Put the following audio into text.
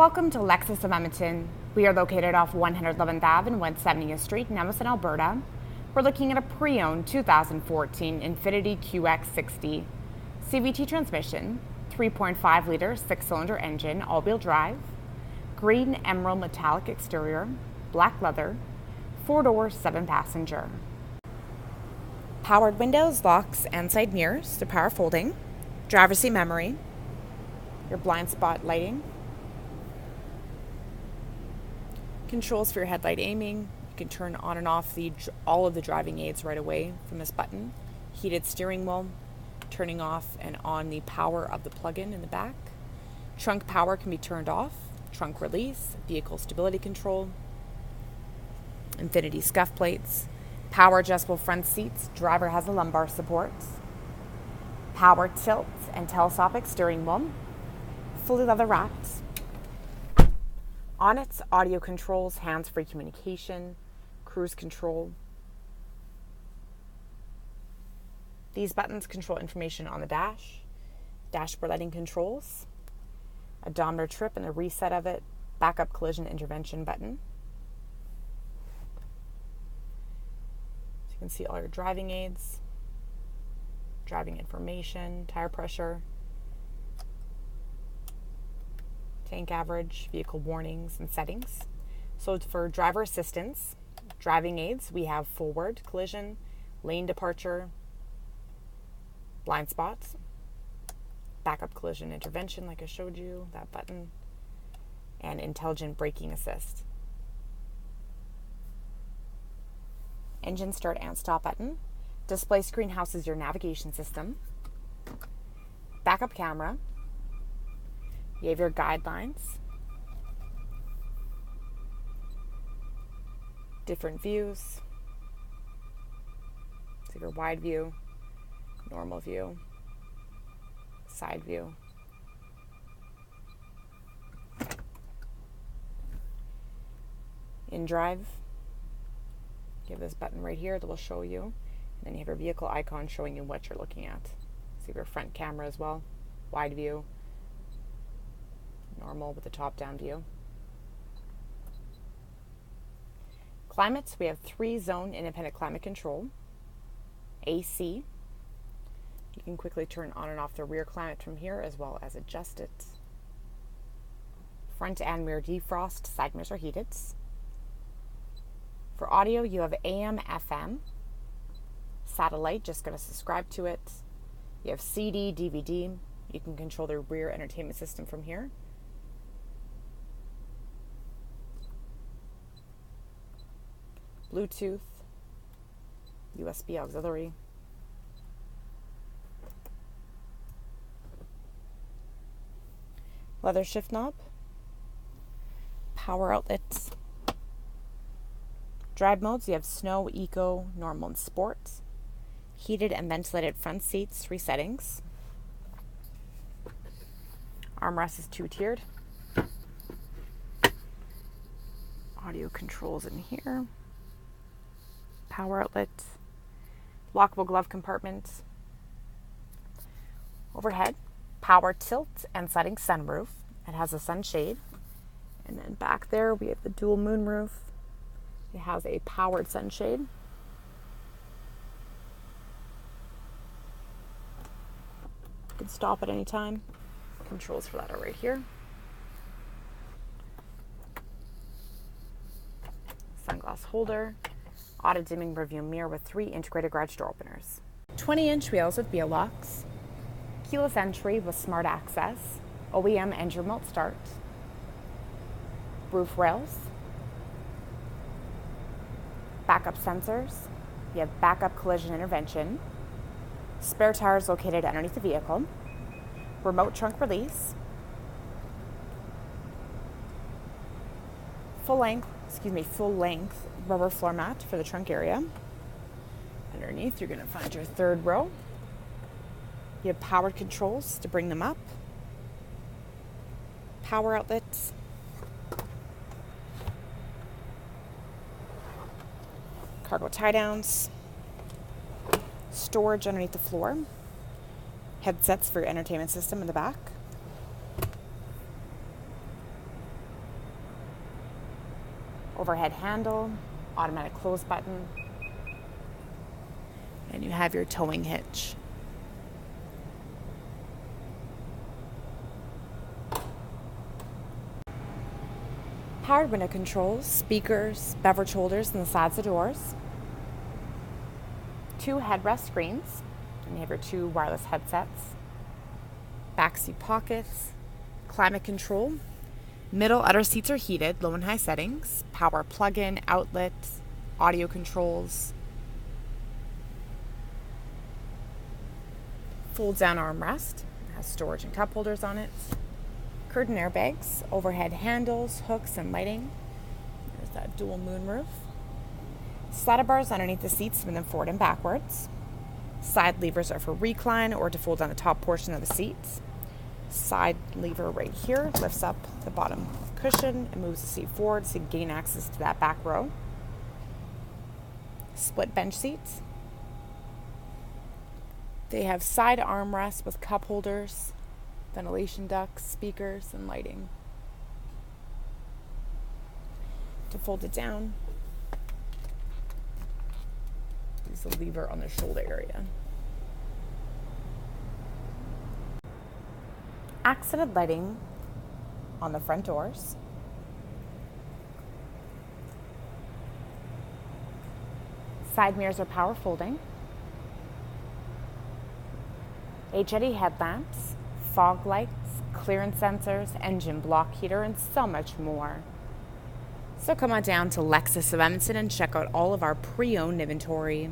Welcome to Lexus of Edmonton. We are located off 111th Ave and 170th Street in Edmonton, Alberta. We're looking at a pre-owned 2014 INFINITI QX60 CVT transmission, 3.5-liter 6-cylinder engine, all-wheel drive, green emerald metallic exterior, black leather, 4-door, 7-passenger. Powered windows, locks, and side mirrors, the power folding, driver's seat memory, your blind spot lighting, controls for your headlight aiming. You can turn on and off all of the driving aids right away from this button. Heated steering wheel, turning off and on the power of the plug-in in the back. Trunk power can be turned off. Trunk release, vehicle stability control, INFINITI scuff plates, power adjustable front seats. Driver has a lumbar support. Power tilt and telescopic steering wheel, fully leather wrapped. On it, audio controls, hands-free communication, cruise control. These buttons control information on the dash, dashboard lighting controls, odometer trip and the reset of it, backup collision intervention button. So you can see all your driving aids, driving information, tire pressure, tank average, vehicle warnings and settings. So for driver assistance, driving aids, we have forward collision, lane departure, blind spots, backup collision intervention like I showed you, that button, and intelligent braking assist. Engine start and stop button. Display screen houses your navigation system. Backup camera. You have your guidelines, different views, so your wide view, normal view, side view. In drive, you have this button right here that will show you, and then you have your vehicle icon showing you what you're looking at. So you have your front camera as well, wide view, normal with the top-down view. Climates, we have 3-zone independent climate control. AC, you can quickly turn on and off the rear climate from here as well as adjust it. Front and rear defrost, side mirrors are heated. For audio, you have AM, FM, satellite, just going to subscribe to it. You have CD, DVD. You can control the rear entertainment system from here. Bluetooth, USB auxiliary, leather shift knob, power outlets. Drive modes, you have snow, eco, normal, and sport. Heated and ventilated front seats, 3 settings. Armrest is 2-tiered. Audio controls in here. Power outlet, lockable glove compartment, overhead, power tilt and sliding sunroof. It has a sunshade. And then back there we have the dual moonroof. It has a powered sunshade. You can stop at any time. Controls for that are right here. Sunglass holder. Auto-dimming rearview mirror with 3 integrated garage door openers. 20-inch wheels with wheel locks. Keyless entry with smart access. OEM engine remote start. Roof rails. Backup sensors. You have backup collision intervention. Spare tires located underneath the vehicle. Remote trunk release. Full length rubber floor mat for the trunk area. Underneath, you're going to find your 3rd row. You have powered controls to bring them up. Power outlets. Cargo tie downs. Storage underneath the floor. Headsets for your entertainment system in the back. overhead handle, automatic close button, and you have your towing hitch. Powered window controls, speakers, beverage holders on the sides of the doors, 2 headrest screens, and you have your 2 wireless headsets, backseat pockets, climate control, middle outer seats are heated, low and high settings, power plug-in, outlet, audio controls, fold down armrest, has storage and cup holders on it, curtain airbags, overhead handles, hooks, and lighting. There's that dual moonroof. Slider bars underneath the seats, spin them forward and backwards. Side levers are for recline or to fold down the top portion of the seats. Side lever right here lifts up the bottom cushion and moves the seat forward so you gain access to that back row. Split bench seats. They have side armrests with cup holders, ventilation ducts, speakers, and lighting. To fold it down, use the lever on the shoulder area. Accented lighting on the front doors. Side mirrors are power folding. HID headlamps, fog lights, clearance sensors, engine block heater, and so much more. So come on down to Lexus of Edmonton and check out all of our pre-owned inventory.